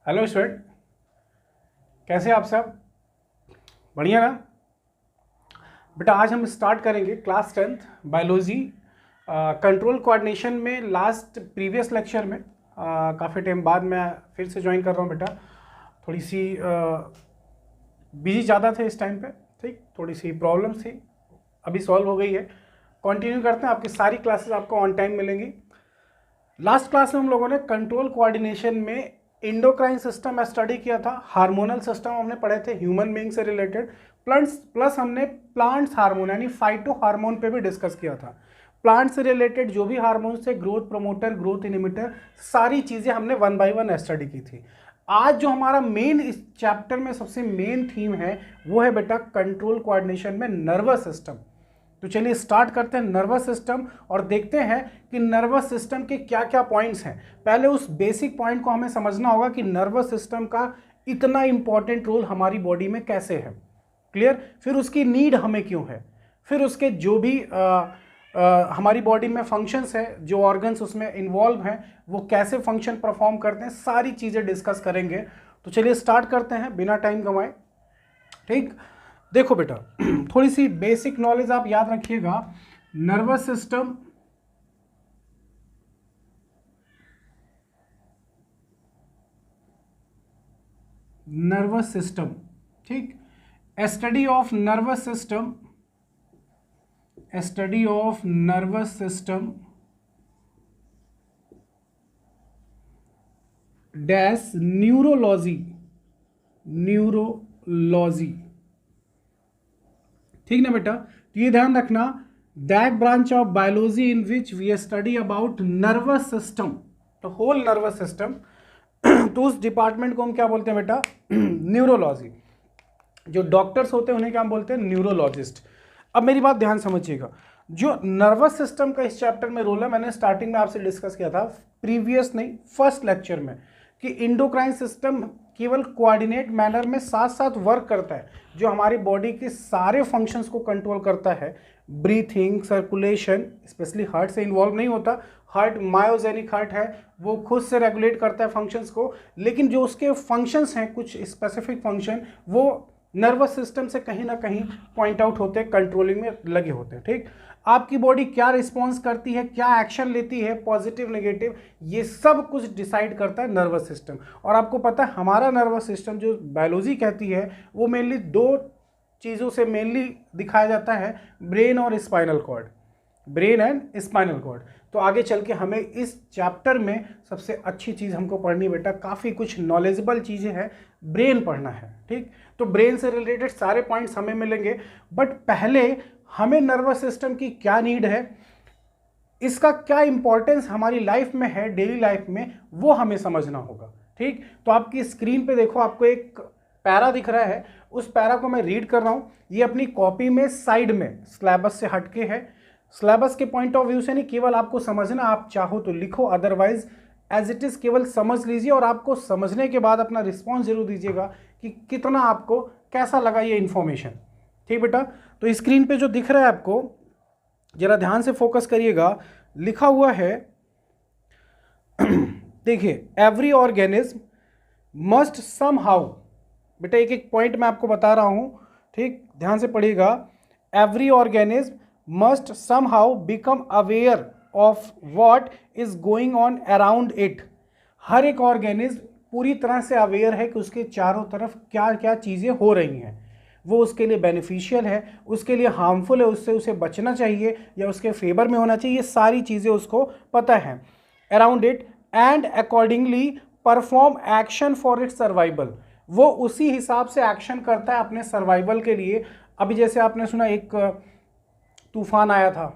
Hello student, कैसे आप सब? बढ़िया ना बेटा। आज हम स्टार्ट करेंगे class 10th biology control coordination में। लास्ट प्रीवियस लेक्चर में काफ़ी टाइम बाद मैं फिर से ज्वाइन कर रहा हूँ बेटा। थोड़ी सी बिजी ज़्यादा थे इस टाइम पे, ठीक, थोड़ी सी प्रॉब्लम्स थी, अभी सॉल्व हो गई है। कंटिन्यू करते हैं, आपकी सारी क्लासेस आपको ऑन टाइम मिलेंगी। लास्ट क्लास में हम लोगों ने कंट्रोल कोऑर्डिनेशन में इंडोक्राइन सिस्टम स्टडी किया था, हार्मोनल सिस्टम हमने पढ़े थे ह्यूमन बीइंग से रिलेटेड, प्लस हमने प्लांट्स हार्मोन यानी फाइटो हार्मोन पे भी डिस्कस किया था। प्लांट से रिलेटेड जो भी हार्मोन थे, ग्रोथ प्रमोटर, ग्रोथ इनिबिटर, सारी चीज़ें हमने वन बाय वन स्टडी की थी। आज जो हमारा मेन इस चैप्टर में सबसे मेन थीम है वो है बेटा कंट्रोल कोऑर्डिनेशन में नर्वस सिस्टम। तो चलिए स्टार्ट करते हैं नर्वस सिस्टम और देखते हैं कि नर्वस सिस्टम के क्या क्या पॉइंट्स हैं। पहले उस बेसिक पॉइंट को हमें समझना होगा कि नर्वस सिस्टम का इतना इंपॉर्टेंट रोल हमारी बॉडी में कैसे है, क्लियर। फिर उसकी नीड हमें क्यों है, फिर उसके जो भी हमारी बॉडी में फंक्शंस है, जो ऑर्गन्स उसमें इन्वॉल्व हैं, वो कैसे फंक्शन परफॉर्म करते हैं, सारी चीज़ें डिस्कस करेंगे। तो चलिए स्टार्ट करते हैं बिना टाइम गंवाए, ठीक। देखो बेटा, थोड़ी सी बेसिक नॉलेज आप याद रखिएगा। नर्वस सिस्टम ठीक, study of nervous system dash neurology, ठीक ना बेटा। तो ये ध्यान रखना, that branch of biology in which we study about nervous system, तो होल नर्वस सिस्टम। तो उस डिपार्टमेंट को हम क्या बोलते हैं बेटा? न्यूरोलॉजी। जो डॉक्टर्स होते हैं उन्हें क्या बोलते हैं? न्यूरोलॉजिस्ट। अब मेरी बात ध्यान समझिएगा, जो नर्वस सिस्टम का इस चैप्टर में रोल है, मैंने स्टार्टिंग में आपसे डिस्कस किया था, प्रीवियस नहीं फर्स्ट लेक्चर में, कि इंडोक्राइन सिस्टम केवल कोऑर्डिनेट मैनर में साथ साथ वर्क करता है, जो हमारी बॉडी के सारे फंक्शंस को कंट्रोल करता है। ब्रीथिंग, सर्कुलेशन, स्पेशली हार्ट से इन्वॉल्व नहीं होता, हार्ट मायोजेनिक हार्ट है, वो खुद से रेगुलेट करता है फंक्शंस को, लेकिन जो उसके फंक्शंस हैं, कुछ स्पेसिफिक फंक्शन, वो नर्वस सिस्टम से कहीं ना कहीं पॉइंट आउट होते हैं, कंट्रोलिंग में लगे होते हैं, ठीक। आपकी बॉडी क्या रिस्पॉन्स करती है, क्या एक्शन लेती है, पॉजिटिव नेगेटिव, ये सब कुछ डिसाइड करता है नर्वस सिस्टम। और आपको पता है हमारा नर्वस सिस्टम जो बायोलॉजी कहती है वो मेनली दो चीज़ों से मेनली दिखाया जाता है, ब्रेन और spinal cord, brain and spinal cord. तो आगे चल के हमें इस चैप्टर में सबसे अच्छी चीज़ हमको पढ़नी बेटा, काफ़ी कुछ नॉलेजेबल चीज़ें हैं, ब्रेन पढ़ना है, ठीक। तो ब्रेन से रिलेटेड सारे पॉइंट्स हमें मिलेंगे, बट पहले हमें नर्वस सिस्टम की क्या नीड है, इसका क्या इंपॉर्टेंस हमारी लाइफ में है, डेली लाइफ में, वो हमें समझना होगा, ठीक। तो आपकी स्क्रीन पे देखो, आपको एक पैरा दिख रहा है, उस पैरा को मैं रीड कर रहा हूँ। ये अपनी कॉपी में साइड में सिलेबस से हटके है, सिलेबस के पॉइंट ऑफ व्यू से नहीं, केवल आपको समझना, आप चाहो तो लिखो, अदरवाइज एज इट इज़ केवल समझ लीजिए, और आपको समझने के बाद अपना रिस्पॉन्स जरूर दीजिएगा कि कितना आपको कैसा लगा ये इन्फॉर्मेशन, ठीक बेटा। तो स्क्रीन पे जो दिख रहा है आपको, जरा ध्यान से फोकस करिएगा, लिखा हुआ है देखिए, एवरी ऑर्गेनिज्म मस्ट समहाउ, बेटा एक एक पॉइंट मैं आपको बता रहा हूं, ठीक, ध्यान से पढ़िएगा। Every organism must somehow become aware of what is going on around it. हर एक ऑर्गेनिज्म पूरी तरह से अवेयर है कि उसके चारों तरफ क्या क्या चीज़ें हो रही हैं, वो उसके लिए बेनिफिशियल है, उसके लिए हार्मफुल है, उससे उसे बचना चाहिए या उसके फेवर में होना चाहिए, ये सारी चीज़ें उसको पता है। Around it and accordingly perform action for its survival, वो उसी हिसाब से एक्शन करता है अपने सर्वाइवल के लिए। अभी जैसे आपने सुना एक तूफान आया था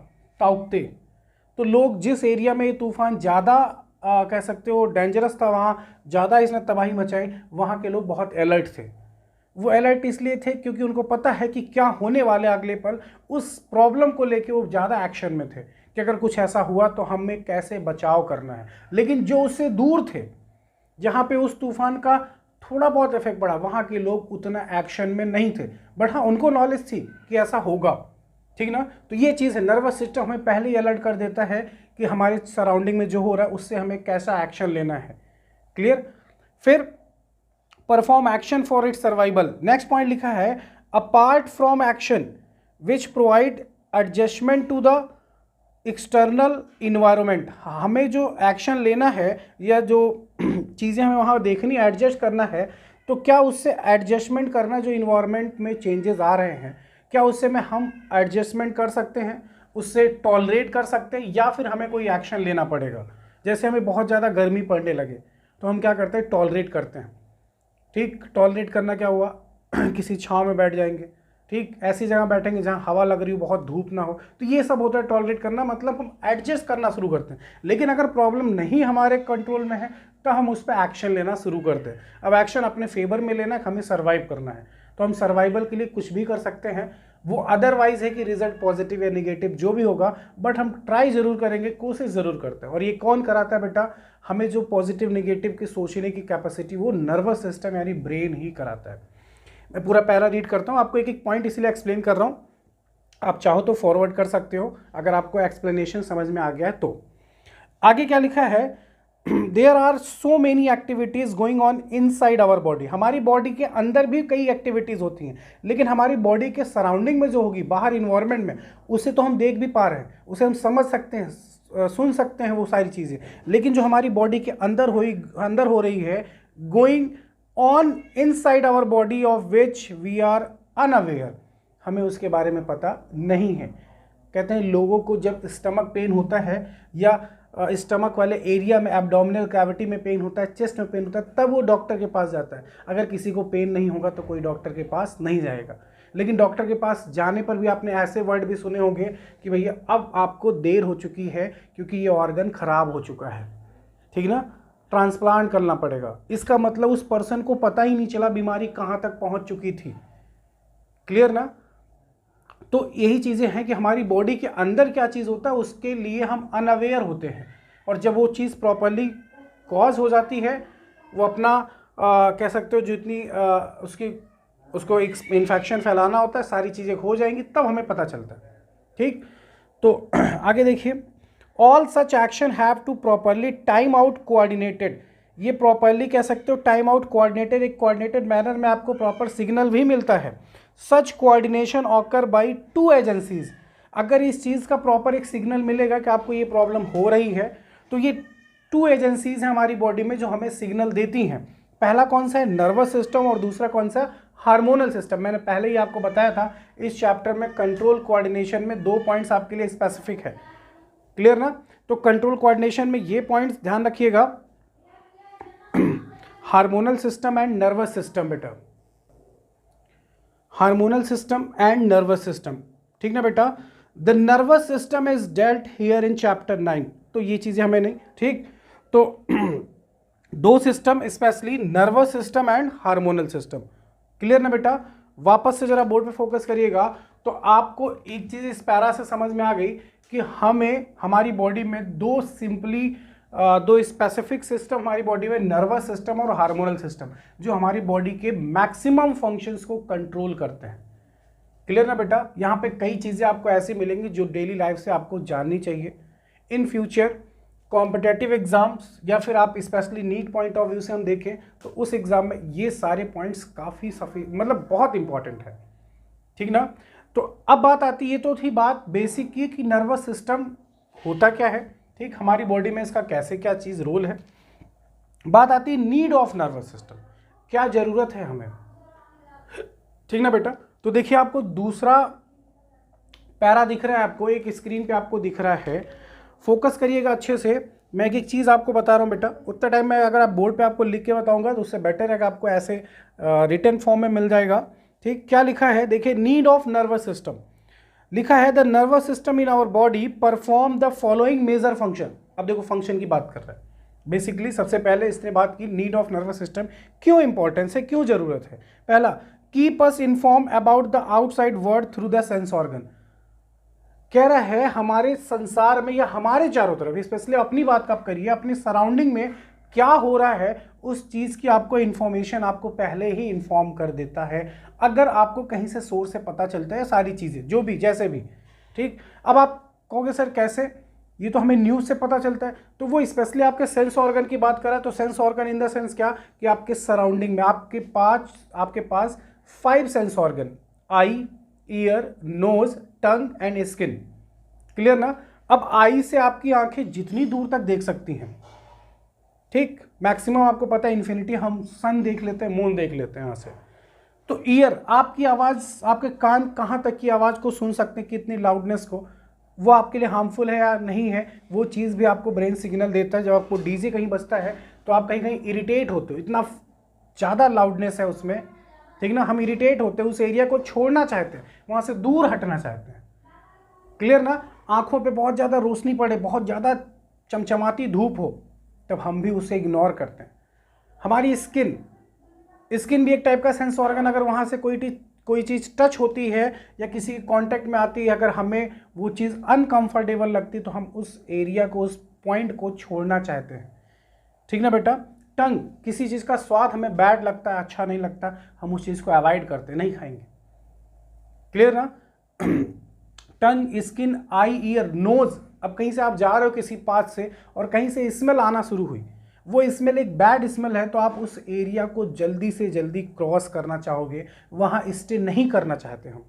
ताउते, तो लोग जिस एरिया में ये तूफान ज़्यादा कह सकते हो डेंजरस था, वहाँ ज़्यादा इसने तबाही मचाई, वहाँ के लोग बहुत अलर्ट थे। वो अलर्ट इसलिए थे क्योंकि उनको पता है कि क्या होने वाले अगले पल, उस प्रॉब्लम को लेके वो ज़्यादा एक्शन में थे कि अगर कुछ ऐसा हुआ तो हमें कैसे बचाव करना है। लेकिन जो उससे दूर थे, जहाँ पे उस तूफान का थोड़ा बहुत इफेक्ट पड़ा, वहाँ के लोग उतना एक्शन में नहीं थे, बट हाँ उनको नॉलेज थी कि ऐसा होगा, ठीक ना। तो ये चीज़ है, नर्वस सिस्टम हमें पहले ही अलर्ट कर देता है कि हमारे सराउंडिंग में जो हो रहा है उससे हमें कैसा एक्शन लेना है, क्लियर। फिर perform action for its survival. Next point लिखा है apart from action which provide adjustment to the external environment. हमें जो एक्शन लेना है या जो चीज़ें हमें वहाँ देखनी एडजस्ट करना है, तो क्या उससे एडजस्टमेंट करना, जो इन्वायरमेंट में चेंजेस आ रहे हैं क्या उससे में हम एडजस्टमेंट कर सकते हैं, उससे टॉलरेट कर सकते हैं, या फिर हमें कोई एक्शन लेना पड़ेगा। जैसे हमें बहुत ज़्यादा गर्मी पड़ने लगे तो हम क्या करते हैं, टॉलरेट करते हैं। ठीक, टॉलरेट करना क्या हुआ किसी छांव में बैठ जाएंगे, ठीक, ऐसी जगह बैठेंगे जहाँ हवा लग रही हो, बहुत धूप ना हो, तो ये सब होता है टॉलरेट करना, मतलब हम एडजस्ट करना शुरू करते हैं। लेकिन अगर प्रॉब्लम नहीं हमारे कंट्रोल में है तो हम उस पर एक्शन लेना शुरू करते हैं। अब एक्शन अपने फेवर में लेना है, हमें सर्वाइव करना है, तो हम सर्वाइवल के लिए कुछ भी कर सकते हैं। वो अदरवाइज है कि रिजल्ट पॉजिटिव या नेगेटिव जो भी होगा, बट हम ट्राई जरूर करेंगे, कोशिश ज़रूर करते हैं। और ये कौन कराता है बेटा, हमें जो पॉजिटिव नेगेटिव की सोचने की कैपेसिटी वो नर्वस सिस्टम यानी ब्रेन ही कराता है। मैं पूरा पैरा रीड करता हूँ, आपको एक एक पॉइंट इसलिए एक्सप्लेन कर रहा हूँ, आप चाहो तो फॉरवर्ड कर सकते हो अगर आपको एक्सप्लेनेशन समझ में आ गया है तो। आगे क्या लिखा है, there are so many activities going on inside our body. हमारी बॉडी के अंदर भी कई एक्टिविटीज़ होती हैं, लेकिन हमारी बॉडी के सराउंडिंग में जो होगी, बाहर इन्वायरमेंट में, उसे तो हम देख भी पा रहे हैं, उसे हम समझ सकते हैं, सुन सकते हैं वो सारी चीज़ें, लेकिन जो हमारी बॉडी के अंदर हो रही है, going on inside our body of which we are unaware, हमें उसके बारे में पता नहीं है। कहते हैं लोगों को जब स्टमक पेन होता है या स्टमक वाले एरिया में, एब्डोमिनल कैविटी में पेन होता है, चेस्ट में पेन होता है, तब वो डॉक्टर के पास जाता है। अगर किसी को पेन नहीं होगा तो कोई डॉक्टर के पास नहीं जाएगा। लेकिन डॉक्टर के पास जाने पर भी आपने ऐसे वर्ड भी सुने होंगे कि भैया अब आपको देर हो चुकी है क्योंकि ये ऑर्गन खराब हो चुका है, ठीक ना, ट्रांसप्लांट करना पड़ेगा। इसका मतलब उस पर्सन को पता ही नहीं चला बीमारी कहाँ तक पहुँच चुकी थी। क्लियर ना। तो यही चीज़ें हैं कि हमारी बॉडी के अंदर क्या चीज़ होता है उसके लिए हम अनअवेयर होते हैं, और जब वो चीज़ प्रॉपरली कॉज हो जाती है, वो अपना कह सकते हो जितनी उसको एक इन्फेक्शन फैलाना होता है, सारी चीज़ें हो जाएंगी, तब हमें पता चलता है। ठीक, तो आगे देखिए, all such action have to properly time out coordinated. ये प्रॉपरली कह सकते हो टाइम आउट कोऑर्डिनेटेड, एक कोऑर्डिनेटेड मैनर में आपको प्रॉपर सिग्नल भी मिलता है। Such coordination occur by two agencies. अगर इस चीज़ का प्रॉपर एक सिग्नल मिलेगा कि आपको ये प्रॉब्लम हो रही है, तो ये टू एजेंसीज हैं हमारी बॉडी में जो हमें सिग्नल देती हैं। पहला कौन सा है, नर्वस सिस्टम, और दूसरा कौन सा, हार्मोनल सिस्टम। मैंने पहले ही आपको बताया था इस चैप्टर में कंट्रोल कोऑर्डिनेशन में 2 पॉइंट्स आपके लिए स्पेसिफिक है। क्लियर ना। तो कंट्रोल कोऑर्डिनेशन में ये पॉइंट्स ध्यान रखिएगा, hormonal system and nervous system बेटा, hormonal system and nervous system, ठीक ना बेटा। The nervous system is dealt here in chapter 9। तो ये चीजें हमें नहीं, ठीक। तो 2 system specially nervous system and hormonal system. Clear ना बेटा। वापस से जरा बोर्ड पे फोकस करिएगा तो आपको एक चीज इस पैरा से समझ में आ गई कि हमें हमारी बॉडी में 2 स्पेसिफिक सिस्टम हमारी बॉडी में, नर्वस सिस्टम और हार्मोनल सिस्टम, जो हमारी बॉडी के मैक्सिमम फंक्शंस को कंट्रोल करते हैं। क्लियर ना बेटा। यहाँ पे कई चीज़ें आपको ऐसी मिलेंगी जो डेली लाइफ से आपको जाननी चाहिए। इन फ्यूचर कॉम्पिटेटिव एग्जाम्स या फिर आप specially NEET point of view से हम देखें तो उस एग्जाम में ये सारे पॉइंट्स काफ़ी मतलब बहुत इंपॉर्टेंट है, ठीक ना। तो अब बात आती है, तो थी बात बेसिक की कि नर्वस सिस्टम होता क्या है, ठीक, हमारी बॉडी में इसका कैसे क्या चीज़ रोल है। बात आती है नीड ऑफ नर्वस सिस्टम, क्या ज़रूरत है हमें, ठीक ना बेटा। तो देखिए आपको दूसरा पैरा दिख रहा है, आपको एक स्क्रीन पे आपको दिख रहा है, फोकस करिएगा अच्छे से। मैं एक चीज़ आपको बता रहा हूँ बेटा, उतना टाइम में अगर आप बोर्ड पे आपको लिख के बताऊँगा तो उससे बेटर है कि आपको ऐसे रिटन फॉर्म में मिल जाएगा, ठीक। क्या लिखा है देखिए, नीड ऑफ नर्वस सिस्टम लिखा है, the nervous system in our body perform the following major function. अब देखो फंक्शन की बात कर रहा है बेसिकली। सबसे पहले इसने बात की नीड ऑफ नर्वस सिस्टम, क्यों इंपॉर्टेंस है, क्यों जरूरत है। पहला, keep us inform about the outside world through the sense organ. कह रहा है हमारे संसार में या हमारे चारों तरफ, स्पेशली अपनी बात आप करिए, अपनी सराउंडिंग में क्या हो रहा है उस चीज़ की आपको इन्फॉर्मेशन आपको पहले ही इन्फॉर्म कर देता है, अगर आपको कहीं से सोर्स से पता चलता है सारी चीज़ें जो भी जैसे भी, ठीक। अब आप कहोगे सर कैसे, ये तो हमें न्यूज़ से पता चलता है। तो वो स्पेशली आपके सेंस ऑर्गन की बात करा, तो sense organ in the sense क्या कि आपके सराउंडिंग में आपके पास 5 sense organ, eye, ear, nose, tongue and skin. Clear ना। अब आई से आपकी आंखें जितनी दूर तक देख सकती हैं, ठीक, मैक्सिमम आपको पता है इन्फिनिटी, हम सन देख लेते हैं, मून देख लेते हैं यहाँ से। तो ईयर, आपकी आवाज़, आपके कान कहाँ तक की आवाज़ को सुन सकते हैं, कितनी लाउडनेस को, वो आपके लिए हार्मफुल है या नहीं है, वो चीज़ भी आपको ब्रेन सिग्नल देता है। जब आपको डीजे कहीं बजता है तो आप कहीं कहीं इरिटेट होते हो, इतना ज़्यादा लाउडनेस है उसमें, ठीक ना, हम इरिटेट होते हैं, उस एरिया को छोड़ना चाहते हैं, वहाँ से दूर हटना चाहते हैं। क्लियर ना। आँखों पे बहुत ज़्यादा रोशनी पड़े, बहुत ज़्यादा चमचमाती धूप हो, तब हम भी उसे इग्नोर करते हैं। हमारी स्किन भी एक टाइप का सेंस ऑर्गन, अगर वहाँ से कोई चीज़ टच होती है या किसी कांटेक्ट में आती है, अगर हमें वो चीज़ अनकंफर्टेबल लगती है तो हम उस एरिया को, उस पॉइंट को छोड़ना चाहते हैं, ठीक ना बेटा। टंग, किसी चीज़ का स्वाद हमें बैड लगता है, अच्छा नहीं लगता, हम उस चीज़ को अवॉइड करते हैं, नहीं खाएंगे। क्लियर ना। टंग, स्किन, आई, ईयर, नोज, अब कहीं से आप जा रहे हो किसी पाथ से और कहीं से स्मेल आना शुरू हुई, वो स्मेल एक बैड स्मेल है, तो आप उस एरिया को जल्दी से जल्दी क्रॉस करना चाहोगे, वहाँ स्टे नहीं करना चाहते हम।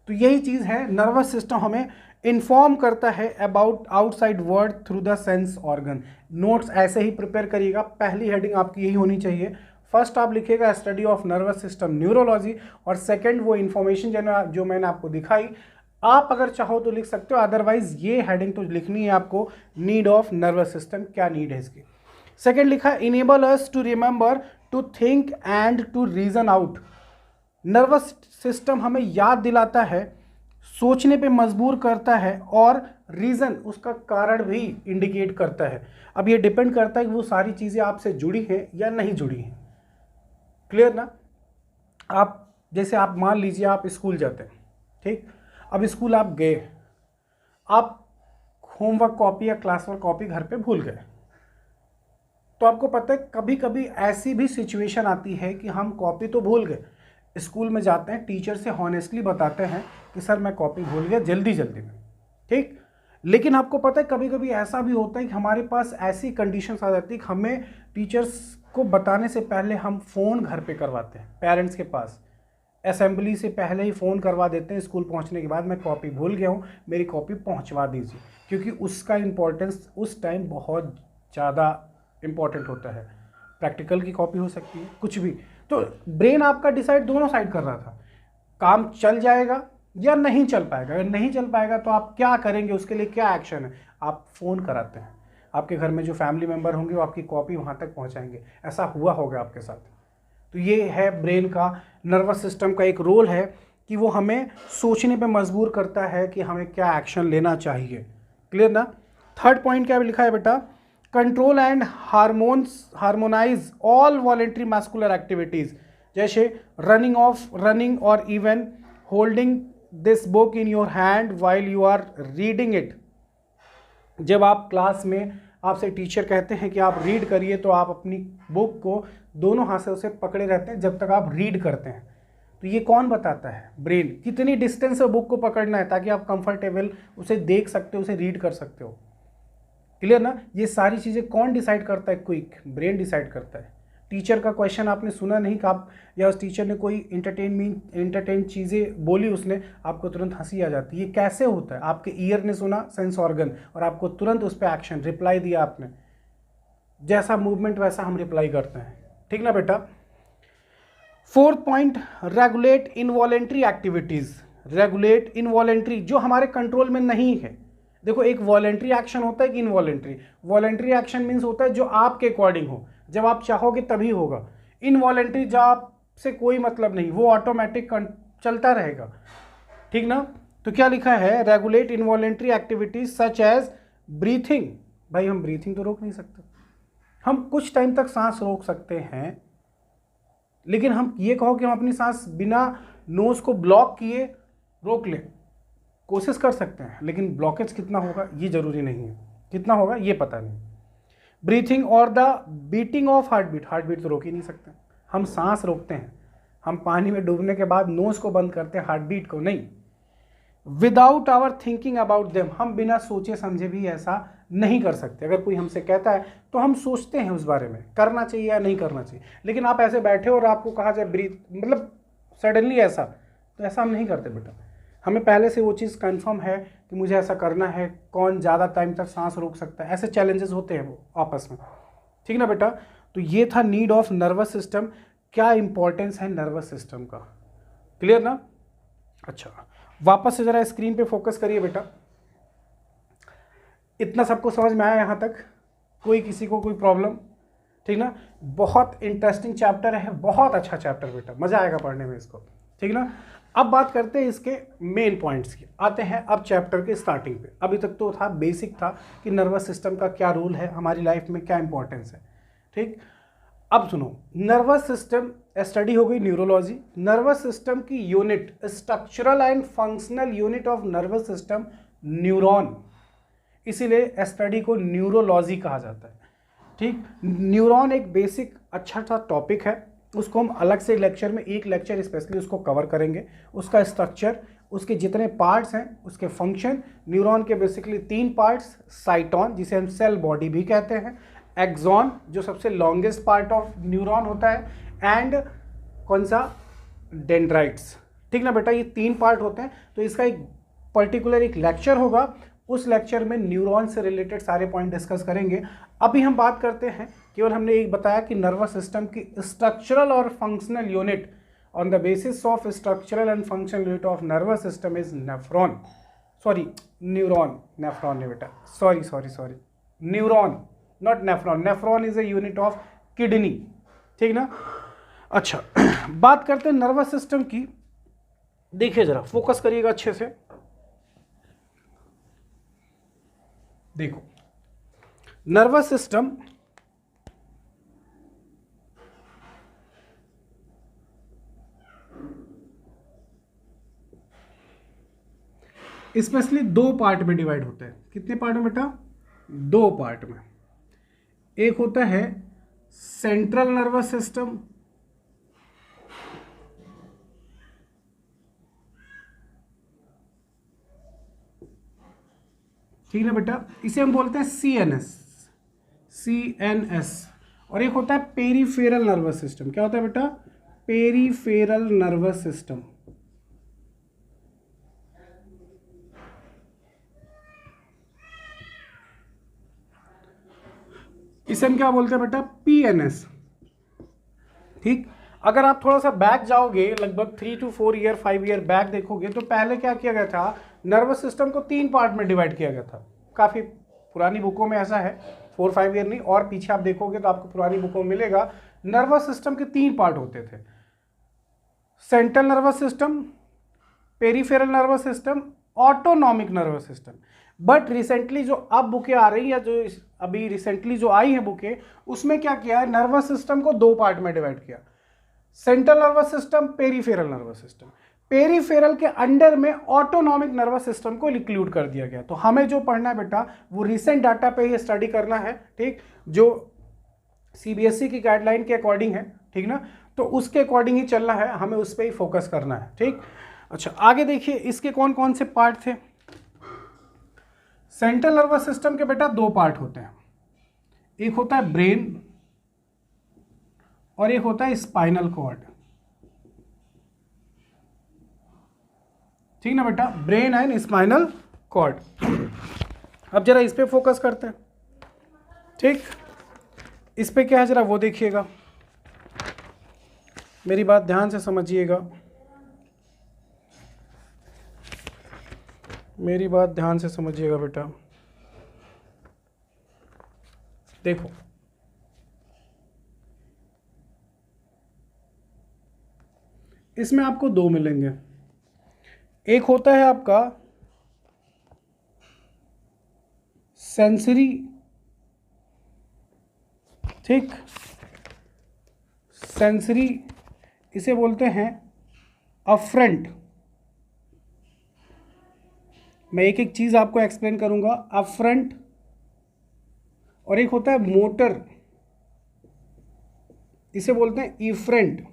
तो यही चीज़ है, नर्वस सिस्टम हमें इन्फॉर्म करता है about outside world through the sense organ. Notes ऐसे ही प्रिपेयर करिएगा, पहली हेडिंग आपकी यही होनी चाहिए। फर्स्ट आप लिखिएगा study of nervous system neurology, और सेकंड वो इन्फॉर्मेशन जो मैंने आपको दिखाई, आप अगर चाहो तो लिख सकते हो, अदरवाइज ये हेडिंग तो लिखनी है आपको, नीड ऑफ नर्वस सिस्टम, क्या नीड है इसकी। सेकेंड लिखा enable us to remember, to think and to reason out. Nervous system हमें याद दिलाता है, सोचने पे मजबूर करता है, और रीज़न, उसका कारण भी इंडिकेट करता है। अब ये डिपेंड करता है कि वो सारी चीज़ें आपसे जुड़ी हैं या नहीं जुड़ी हैं। क्लियर ना। आप जैसे आप मान लीजिए आप स्कूल जाते हैं, ठीक, अब स्कूल आप गए, आप होमवर्क कॉपी या क्लास वर्क कॉपी घर पे भूल गए, तो आपको पता है कभी कभी ऐसी भी सिचुएशन आती है कि हम कॉपी तो भूल गए, स्कूल में जाते हैं, टीचर से हॉनेस्टली बताते हैं कि सर मैं कॉपी भूल गया जल्दी में, ठीक। लेकिन आपको पता है कभी कभी ऐसा भी होता है कि हमारे पास ऐसी कंडीशंस आ जाती है कि हमें टीचर्स को बताने से पहले हम फ़ोन घर पे करवाते हैं, पेरेंट्स के पास असेंबली से पहले ही फ़ोन करवा देते हैं, स्कूल पहुंचने के बाद मैं कॉपी भूल गया हूं, मेरी कॉपी पहुंचवा दीजिए, क्योंकि उसका इम्पोर्टेंस उस टाइम बहुत ज़्यादा इम्पॉर्टेंट होता है। प्रैक्टिकल की कॉपी हो सकती है, कुछ भी। तो ब्रेन आपका डिसाइड दोनों साइड कर रहा था, काम चल जाएगा या नहीं चल पाएगा। अगर नहीं चल पाएगा तो आप क्या करेंगे, उसके लिए क्या एक्शन है, आप फ़ोन कराते हैं, आपके घर में जो फैमिली मेम्बर होंगे वो आपकी कॉपी वहाँ तक पहुँचाएंगे। ऐसा हुआ होगा आपके साथ। तो ये है ब्रेन का, नर्वस सिस्टम का एक रोल है कि वो हमें सोचने पे मजबूर करता है कि हमें क्या एक्शन लेना चाहिए। क्लियर ना। थर्ड पॉइंट क्या लिखा है बेटा, control and harmonize all voluntary muscular activities, जैसे रनिंग और even holding this book in your hand while you are reading it. जब आप क्लास में आपसे टीचर कहते हैं कि आप रीड करिए, तो आप अपनी बुक को दोनों हाथ से उसे पकड़े रहते हैं जब तक आप रीड करते हैं। तो ये कौन बताता है, ब्रेन। कितनी डिस्टेंस से बुक को पकड़ना है ताकि आप कंफर्टेबल उसे देख सकते हो, उसे रीड कर सकते हो। क्लियर ना। ये सारी चीज़ें कौन डिसाइड करता है, क्विक ब्रेन डिसाइड करता है। टीचर का क्वेश्चन आपने सुना नहीं कि आप, या उस टीचर ने कोई इंटरटेन चीज़ें बोली, उसने आपको तुरंत हंसी आ जाती है। ये कैसे होता है, आपके ईयर ने सुना, सेंस ऑर्गन, और आपको तुरंत उस पर एक्शन, रिप्लाई दिया आपने, जैसा मूवमेंट वैसा हम रिप्लाई करते हैं, ठीक ना बेटा। Fourth point, regulate involuntary activities. Regulate involuntary, जो हमारे कंट्रोल में नहीं है। देखो, एक वॉलेंट्री एक्शन होता है कि इनवॉलेंट्री। वॉलेंट्री एक्शन मीन्स होता है जो आपके अकॉर्डिंग हो, जब आप चाहोगे तभी होगा। इनवॉलेंट्री, जब आपसे कोई मतलब नहीं, वो ऑटोमेटिक चलता रहेगा, ठीक ना। तो क्या लिखा है, regulate involuntary activities such as breathing. भाई हम ब्रीथिंग तो रोक नहीं सकते, हम कुछ टाइम तक सांस रोक सकते हैं, लेकिन हम ये कहो कि हम अपनी सांस बिना नोज को ब्लॉक किए रोक लें, कोशिश कर सकते हैं, लेकिन ब्लॉकेज कितना होगा ये जरूरी नहीं है, कितना होगा ये पता नहीं। ब्रीथिंग और the beating of heart beat तो रोक ही नहीं सकते। हम सांस रोकते हैं, हम पानी में डूबने के बाद नोज को बंद करते हैं, हार्ट बीट को नहीं। Without our thinking about them, हम बिना सोचे समझे भी ऐसा नहीं कर सकते। अगर कोई हमसे कहता है तो हम सोचते हैं उस बारे में करना चाहिए या नहीं करना चाहिए, लेकिन आप ऐसे बैठे हो और आपको कहा जाए ब्रीथ, मतलब सडनली ऐसा, तो ऐसा हम नहीं करते बेटा। हमें पहले से वो चीज़ कंफर्म है कि मुझे ऐसा करना है, कौन ज़्यादा टाइम तक सांस रोक सकता है, ऐसे चैलेंजेस होते हैं वो आपस में, ठीक ना बेटा। तो ये था नीड ऑफ नर्वस सिस्टम, क्या इंपॉर्टेंस है नर्वस सिस्टम का, क्लियर ना। अच्छा, वापस से जरा स्क्रीन पे फोकस करिए बेटा। इतना सबको समझ में आया यहाँ तक, कोई किसी को कोई प्रॉब्लम, ठीक ना। बहुत इंटरेस्टिंग चैप्टर है, बहुत अच्छा चैप्टर बेटा, मज़ा आएगा पढ़ने में इसको, ठीक ना। अब बात करते हैं इसके मेन पॉइंट्स की, आते हैं अब चैप्टर के स्टार्टिंग पे। अभी तक तो था बेसिक था कि नर्वस सिस्टम का क्या रोल है हमारी लाइफ में, क्या इंपॉर्टेंस है, ठीक। अब सुनो, नर्वस सिस्टम स्टडी हो गई न्यूरोलॉजी। नर्वस सिस्टम की unit, structural and functional unit of nervous system neuron, इसीलिए स्टडी को न्यूरोलॉजी कहा जाता है, ठीक। न्यूरॉन एक बेसिक अच्छा सा टॉपिक है, उसको हम अलग से लेक्चर में, एक लेक्चर स्पेशली उसको कवर करेंगे, उसका स्ट्रक्चर, उसके जितने पार्ट्स हैं, उसके फंक्शन। न्यूरॉन के बेसिकली 3 पार्ट्स, साइटॉन जिसे हम सेल बॉडी भी कहते हैं, एक्सॉन जो सबसे लॉन्गेस्ट पार्ट ऑफ न्यूरॉन होता है, एंड कौन सा, डेंड्राइट्स, ठीक ना बेटा। ये 3 पार्ट होते हैं, तो इसका एक पर्टिकुलर एक लेक्चर होगा, उस लेक्चर में न्यूरॉन से रिलेटेड सारे पॉइंट डिस्कस करेंगे। अभी हम बात करते हैं, केवल हमने एक बताया कि नर्वस सिस्टम की स्ट्रक्चरल और functional unit, on the basis of structural and functional unit of nervous system is nephron, sorry neuron, nephron नहीं बेटा, sorry neuron not nephron, nephron is a unit of kidney, ठीक ना। अच्छा, बात करते हैं नर्वस सिस्टम की। देखिए जरा फोकस करिएगा अच्छे से, देखो नर्वस सिस्टम स्पेशली 2 पार्ट में डिवाइड होते हैं। कितने पार्ट में बेटा, 2 पार्ट में। एक होता है सेंट्रल नर्वस सिस्टम, ठीक है बेटा, इसे हम बोलते हैं CNS। और एक होता है पेरीफेरल नर्वस सिस्टम। क्या होता है बेटा, पेरीफेरल नर्वस सिस्टम। इसे हम क्या बोलते हैं बेटा, PNS, ठीक। अगर आप थोड़ा सा बैक जाओगे, लगभग 3 to 4 ईयर 5 ईयर बैक देखोगे, तो पहले क्या किया गया था, नर्वस सिस्टम को 3 पार्ट में डिवाइड किया गया था। काफ़ी पुरानी बुकों में ऐसा है, 4-5 ईयर नहीं, और पीछे आप देखोगे तो आपको पुरानी बुकों में मिलेगा, नर्वस सिस्टम के 3 पार्ट होते थे, central nervous system, peripheral nervous system, autonomic nervous system. But recently जो अब बुकें आ रही हैं, या जो अभी रिसेंटली जो आई हैं बुकें, उसमें क्या किया है, नर्वस सिस्टम को 2 पार्ट में डिवाइड किया, central nervous system, peripheral nervous system. Peripheral के अंडर में ऑटोनॉमिक नर्वस सिस्टम को इंक्लूड कर दिया गया। तो हमें जो पढ़ना है बेटा, वो रिसेंट डाटा पे ही स्टडी करना है, ठीक, जो CBSE की गाइडलाइन के अकॉर्डिंग है, ठीक ना। तो उसके अकॉर्डिंग ही चलना है, हमें उस पर ही फोकस करना है, ठीक। अच्छा, आगे देखिए इसके कौन कौन से पार्ट थे। सेंट्रल नर्वस सिस्टम के बेटा 2 पार्ट होते हैं, एक होता है ब्रेन और एक होता है स्पाइनल कॉर्ड, ठीक ना बेटा, ब्रेन एंड स्पाइनल कॉर्ड। अब जरा इस पे फोकस करते हैं, ठीक। इस पे क्या है जरा वो देखिएगा, मेरी बात ध्यान से समझिएगा, मेरी बात ध्यान से समझिएगा बेटा। देखो इसमें आपको 2 मिलेंगे, एक होता है आपका सेंसरी, ठीक, सेंसरी, इसे बोलते हैं अफ्रंट। मैं एक एक चीज़ आपको एक्सप्लेन करूंगा, अफ्रंट। और एक होता है मोटर, इसे बोलते हैं इफ्रंट,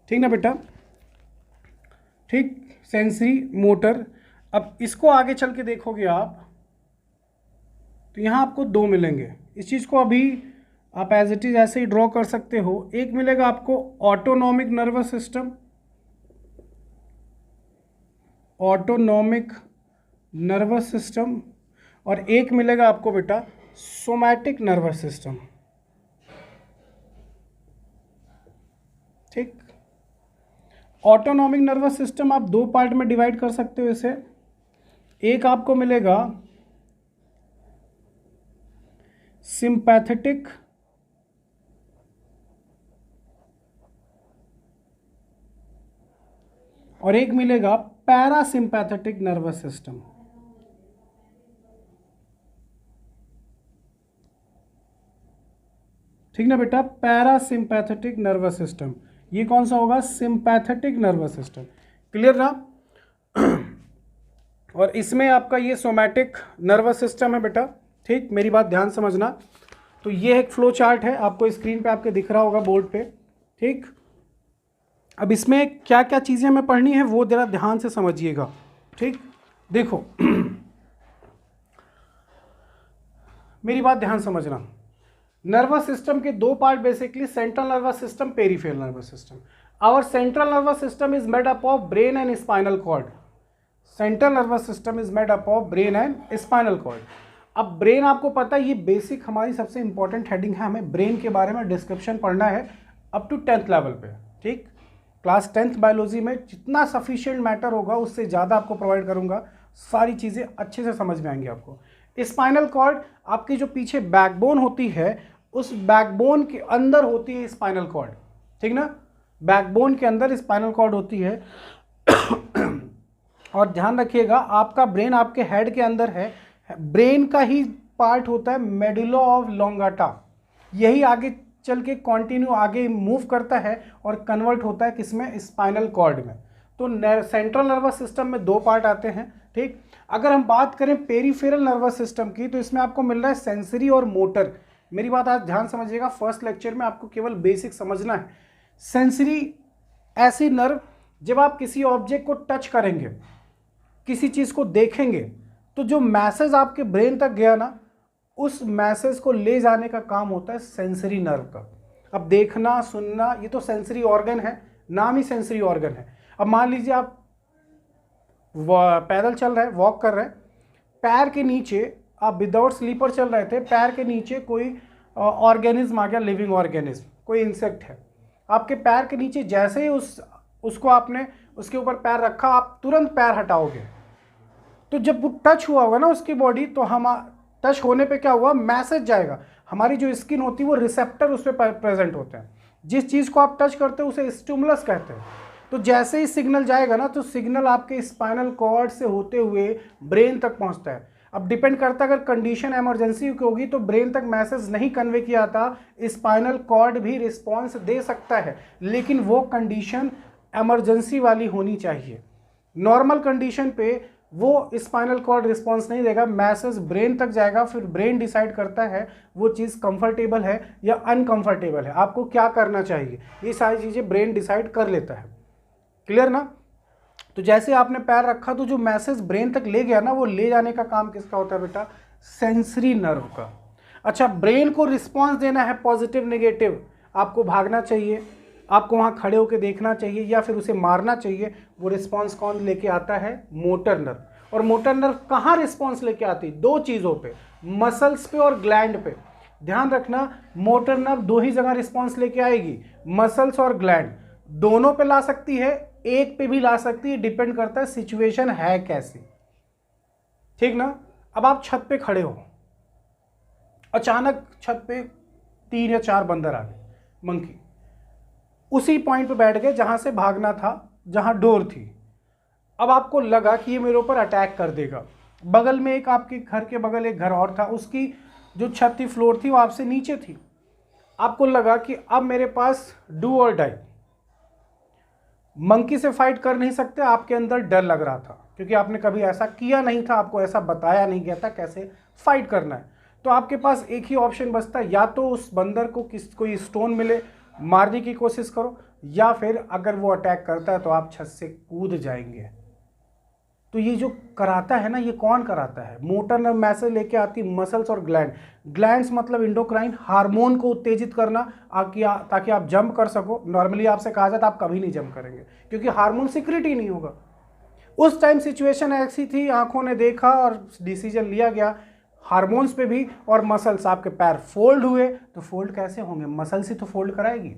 ठीक ना बेटा। ठीक, सेंसरी मोटर। अब इसको आगे चल के देखोगे आप तो यहाँ आपको दो मिलेंगे। इस चीज़ को अभी आप एज इट इज ऐसे ही ड्रॉ कर सकते हो। एक मिलेगा आपको autonomic nervous system, autonomic nervous system, और एक मिलेगा आपको बेटा सोमैटिक नर्वस सिस्टम। ठीक, ऑटोनॉमिक नर्वस सिस्टम आप दो पार्ट में डिवाइड कर सकते हो इसे। एक आपको मिलेगा सिंपैथेटिक और एक मिलेगा पैरासिम्पैथेटिक नर्वस सिस्टम। ठीक ना बेटा, पैरासिम्पैथेटिक नर्वस सिस्टम। ये कौन सा होगा? Sympathetic nervous system. क्लियर ना? और इसमें आपका ये सोमैटिक नर्वस सिस्टम है बेटा। ठीक, मेरी बात ध्यान समझना। तो ये एक फ्लो चार्ट है, आपको स्क्रीन पे आपके दिख रहा होगा बोर्ड पे। ठीक, अब इसमें क्या क्या चीज़ें हमें पढ़नी है वो जरा ध्यान से समझिएगा। ठीक, देखो मेरी बात ध्यान समझना। नर्वस सिस्टम के दो part basically, central nervous system, peripheral nervous system. Our central nervous system is made up of brain and spinal cord. Central nervous system is made up of brain and spinal cord. अब brain आपको पता है, ये basic हमारी सबसे important heading है। हमें brain के बारे में डिस्क्रिप्शन पढ़ना है अप टू 10th लेवल पे। ठीक, क्लास 10th बायोलॉजी में जितना सफिशिएंट मैटर होगा उससे ज़्यादा आपको प्रोवाइड करूंगा। सारी चीज़ें अच्छे से समझ में आएंगी आपको। स्पाइनल कॉर्ड आपकी जो पीछे बैकबोन होती है, उस बैकबोन के अंदर होती है स्पाइनल कॉर्ड। ठीक ना, बैकबोन के अंदर स्पाइनल कॉर्ड होती है। और ध्यान रखिएगा, आपका ब्रेन आपके हेड के अंदर है। ब्रेन का ही पार्ट होता है मेडुला ऑब्लांगेटा। यही आगे चल के कंटिन्यू आगे मूव करता है और कन्वर्ट होता है किसमें? स्पाइनल कॉर्ड में। तो सेंट्रल नर्वस सिस्टम में दो पार्ट आते हैं। ठीक, अगर हम बात करें पेरिफेरल नर्वस सिस्टम की, तो इसमें आपको मिल रहा है सेंसरी और मोटर। मेरी बात आज ध्यान समझिएगा, फर्स्ट लेक्चर में आपको केवल बेसिक समझना है। सेंसरी ऐसी नर्व, जब आप किसी ऑब्जेक्ट को टच करेंगे, किसी चीज़ को देखेंगे, तो जो मैसेज आपके ब्रेन तक गया ना, उस मैसेज को ले जाने का काम होता है सेंसरी नर्व का। अब देखना सुनना ये तो सेंसरी ऑर्गन है, नाम ही सेंसरी ऑर्गन है। अब मान लीजिए आप पैदल चल रहे हैं, वॉक कर रहे हैं, पैर के नीचे आप विदाउट स्लीपर चल रहे थे, पैर के नीचे कोई ऑर्गेनिज्म आ गया, लिविंग ऑर्गेनिज्म, कोई इंसेक्ट है। आपके पैर के नीचे जैसे ही उसको आपने उसके ऊपर पैर रखा, आप तुरंत पैर हटाओगे, तो जब वो टच हुआ होगा ना उसकी बॉडी, तो हम टच होने पे क्या हुआ? मैसेज जाएगा। हमारी जो स्किन होती है वो रिसेप्टर उस पर प्रेजेंट होते हैं। जिस चीज़ को आप टच करते हो उसे स्टिमुलस कहते हैं। तो जैसे ही सिग्नल जाएगा ना, तो सिग्नल आपके स्पाइनल कॉर्ड से होते हुए ब्रेन तक पहुंचता है। अब डिपेंड करता है, अगर कंडीशन इमरजेंसी की होगी तो ब्रेन तक मैसेज नहीं कन्वे किया था, स्पाइनल कॉर्ड भी रिस्पॉन्स दे सकता है, लेकिन वो कंडीशन इमरजेंसी वाली होनी चाहिए। नॉर्मल कंडीशन पे वो स्पाइनल कॉर्ड रिस्पॉन्स नहीं देगा, मैसेज ब्रेन तक जाएगा, फिर ब्रेन डिसाइड करता है वो चीज़ कंफर्टेबल है या अनकंफर्टेबल है, आपको क्या करना चाहिए। ये सारी चीज़ें ब्रेन डिसाइड कर लेता है। क्लियर ना? तो जैसे आपने पैर रखा, तो जो मैसेज ब्रेन तक ले गया ना, वो ले जाने का काम किसका होता है बेटा? सेंसरी नर्व का। अच्छा, ब्रेन को रिस्पॉन्स देना है पॉजिटिव नेगेटिव, आपको भागना चाहिए, आपको वहाँ खड़े होकर देखना चाहिए, या फिर उसे मारना चाहिए, वो रिस्पॉन्स कौन लेके आता है? Motor nerve. और मोटर नर्व कहाँ रिस्पॉन्स लेके आती है? दो चीज़ों पे, मसल्स पे और ग्लैंड पे। ध्यान रखना, मोटर नर्व दो ही जगह रिस्पॉन्स लेके आएगी, मसल्स और ग्लैंड। दोनों पे ला सकती है, एक पे भी ला सकती है, डिपेंड करता है सिचुएशन है कैसी। ठीक ना? अब आप छत पे खड़े हो, अचानक छत पे 3 या 4 बंदर आ गए, मंकी, उसी पॉइंट पे बैठ गए जहां से भागना था, जहां डोर थी। अब आपको लगा कि ये मेरे ऊपर अटैक कर देगा। बगल में एक, आपके घर के बगल एक घर और था, उसकी जो छत थी, फ्लोर थी, वो आपसे नीचे थी। आपको लगा कि अब मेरे पास डू और डाई, मंकी से फाइट कर नहीं सकते। आपके अंदर डर लग रहा था, क्योंकि आपने कभी ऐसा किया नहीं था, आपको ऐसा बताया नहीं गया था कैसे फाइट करना है। तो आपके पास एक ही ऑप्शन बचता है, या तो उस बंदर को कोई स्टोन मिले, मारने की कोशिश करो, या फिर अगर वो अटैक करता है तो आप छत से कूद जाएंगे। तो ये जो कराता है ना, ये कौन कराता है? मोटर नर्व मैसेज लेके आती मसल्स और ग्लैंड। ग्लैंड्स मतलब इंडोक्राइन हार्मोन को उत्तेजित करना ताकि आप जंप कर सको। नॉर्मली आपसे कहा जाता है आप कभी नहीं जंप करेंगे क्योंकि हार्मोन सीक्रेट ही नहीं होगा। उस टाइम सिचुएशन ऐसी थी, आंखों ने देखा और डिसीजन लिया गया हार्मोन्स पे भी, और मसल्स आपके पैर फोल्ड हुए। तो फोल्ड कैसे होंगे? मसल्स ही तो फोल्ड कराएगी।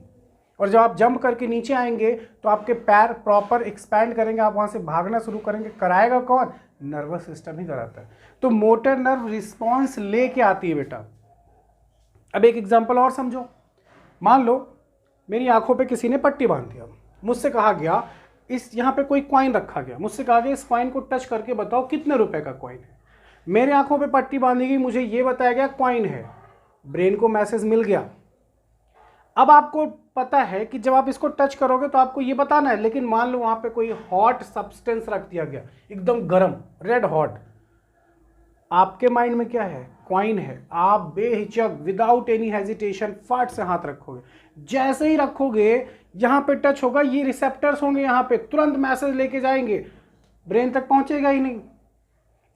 और जब आप जंप करके नीचे आएंगे तो आपके पैर प्रॉपर एक्सपैंड करेंगे, आप वहाँ से भागना शुरू करेंगे। कराएगा कौन? नर्वस सिस्टम ही कराता है। तो मोटर नर्व रिस्पॉन्स लेके आती है बेटा। अब एक एग्जांपल और समझो। मान लो मेरी आंखों पे किसी ने पट्टी बांध दिया, मुझसे कहा गया इस यहाँ पे कोई कॉइन रखा गया, मुझसे कहा गया इस कॉइन को टच करके बताओ कितने रुपए का कॉइन है। मेरे आंखों पे पट्टी बांधी गई, मुझे ये बताया गया कॉइन है, ब्रेन को मैसेज मिल गया। अब आपको पता है कि जब आप इसको टच करोगे तो आपको ये बताना है, लेकिन मान लो वहां पे कोई हॉट सब्सटेंस रख दिया गया, एकदम गर्म, रेड हॉट। आपके माइंड में क्या है? कॉइन है। आप बेहिचक विदाउट एनी हेजिटेशन फट से हाथ रखोगे। जैसे ही रखोगे यहां पे टच होगा, ये रिसेप्टर्स होंगे यहां पे, तुरंत मैसेज लेके जाएंगे, ब्रेन तक पहुंचेगा ही नहीं।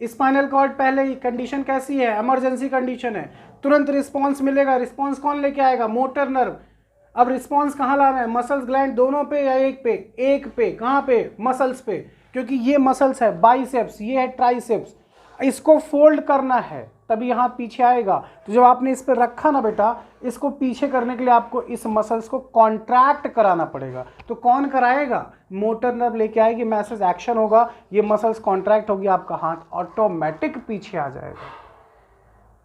स्पाइनल कॉर्ड पहले ही कंडीशन कैसी है? इमरजेंसी कंडीशन है, तुरंत रिस्पॉन्स मिलेगा। रिस्पॉन्स कौन लेके आएगा? Motor nerve. अब रिस्पॉन्स कहाँ लाना है? मसल्स ग्लैंड दोनों पे या एक पे? एक पे। कहाँ पे? मसल्स पे, क्योंकि ये मसल्स है बाइसेप्स, ये है ट्राइसेप्स। इसको फोल्ड करना है तभी यहाँ पीछे आएगा। तो जब आपने इस पर रखा ना बेटा, इसको पीछे करने के लिए आपको इस मसल्स को कॉन्ट्रैक्ट कराना पड़ेगा। तो कौन कराएगा? मोटर नर्व लेके आएगी, मैसेज एक्शन होगा, ये मसल्स कॉन्ट्रैक्ट होगी, आपका हाथ ऑटोमेटिक पीछे आ जाएगा।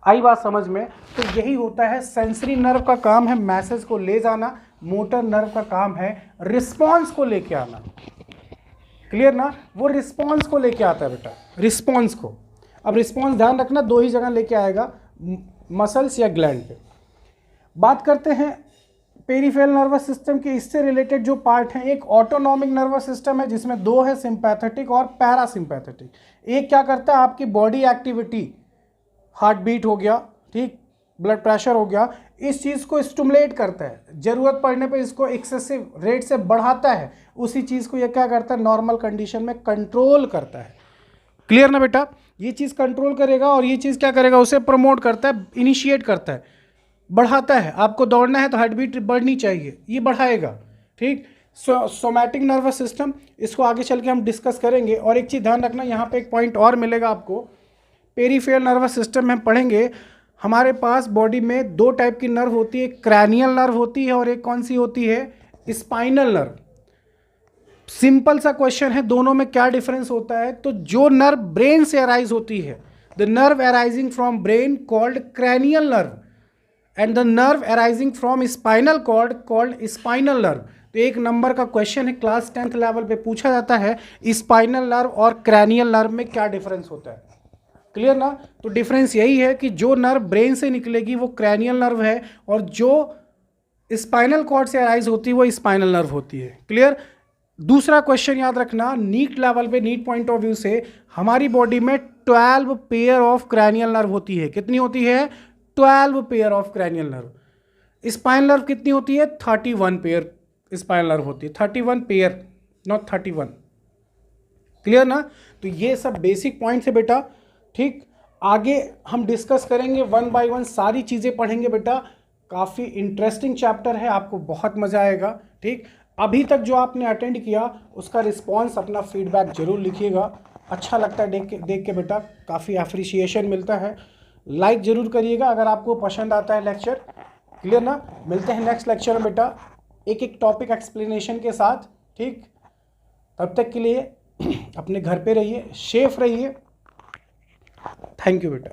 आई बात समझ में? तो यही होता है, सेंसरी नर्व का काम है मैसेज को ले जाना, मोटर नर्व का काम है रिस्पॉन्स को लेके आना। क्लियर ना? वो रिस्पॉन्स को लेके आता है बेटा, रिस्पॉन्स को। अब रिस्पॉन्स ध्यान रखना दो ही जगह लेके आएगा, मसल्स या ग्लैंड पे। बात करते हैं पेरिफेरल नर्वस सिस्टम के इससे रिलेटेड जो पार्ट हैं। एक ऑटोनॉमिक नर्वस सिस्टम है जिसमें दो है, सिंपैथेटिक और पैरासिम्पैथेटिक। एक क्या करता है? आपकी बॉडी एक्टिविटी, हार्ट बीट हो गया, ठीक, ब्लड प्रेशर हो गया, इस चीज़ को स्टिमुलेट करता है, ज़रूरत पड़ने पे इसको एक्सेसिव रेट से बढ़ाता है। उसी चीज़ को ये क्या करता है? नॉर्मल कंडीशन में कंट्रोल करता है। क्लियर ना बेटा? ये चीज़ कंट्रोल करेगा और ये चीज़ क्या करेगा? उसे प्रमोट करता है, इनिशिएट करता है, बढ़ाता है। आपको दौड़ना है तो हार्ट बीट बढ़नी चाहिए, ये बढ़ाएगा, ठीक। सोमैटिक नर्वस सिस्टम, इसको आगे चल के हम डिस्कस करेंगे। और एक चीज़ ध्यान रखना, यहाँ पे एक पॉइंट और मिलेगा आपको, पेरिफेरल नर्वस सिस्टम में हम पढ़ेंगे। हमारे पास बॉडी में दो टाइप की नर्व होती है, क्रैनियल नर्व होती है और एक कौन सी होती है? Spinal nerve. सिंपल सा क्वेश्चन है, दोनों में क्या डिफरेंस होता है? तो जो नर्व ब्रेन से अराइज होती है, the nerve arising from brain called cranial nerve, and the nerve arising from spinal cord called spinal nerve. तो एक नंबर का क्वेश्चन है, क्लास 10th लेवल पे पूछा जाता है, स्पाइनल नर्व और क्रैनियल नर्व में क्या डिफरेंस होता है। क्लियर ना? तो डिफरेंस यही है कि जो नर्व ब्रेन से निकलेगी वो क्रैनियल नर्व है, और जो स्पाइनल कॉर्ड से अराइज होती है वो स्पाइनल नर्व होती है। क्लियर? दूसरा क्वेश्चन याद रखना, नीट लेवल पे, नीट पॉइंट ऑफ व्यू से, हमारी बॉडी में 12 पेयर ऑफ क्रैनियल नर्व होती है। कितनी होती है? 12 pair of cranial nerve. Spinal nerve कितनी होती है? 31 पेयर स्पाइनल नर्व होती है। 31 पेयर, नॉट 31। क्लियर ना? तो ये सब बेसिक पॉइंट्स है बेटा, ठीक। आगे हम डिस्कस करेंगे, 1 by 1 सारी चीज़ें पढ़ेंगे बेटा। काफ़ी इंटरेस्टिंग चैप्टर है, आपको बहुत मज़ा आएगा, ठीक। अभी तक जो आपने अटेंड किया उसका रिस्पॉन्स, अपना फीडबैक जरूर लिखिएगा। अच्छा लगता है देख के बेटा, काफ़ी अप्रिसिएशन मिलता है। लाइक ज़रूर करिएगा अगर आपको पसंद आता है लेक्चर। क्लियर ना? मिलते हैं नेक्स्ट लेक्चर में बेटा, एक एक टॉपिक एक्सप्लेनेशन के साथ, ठीक। तब तक के लिए अपने घर पे रहिए, सेफ रहिए। थैंक यू बेटा।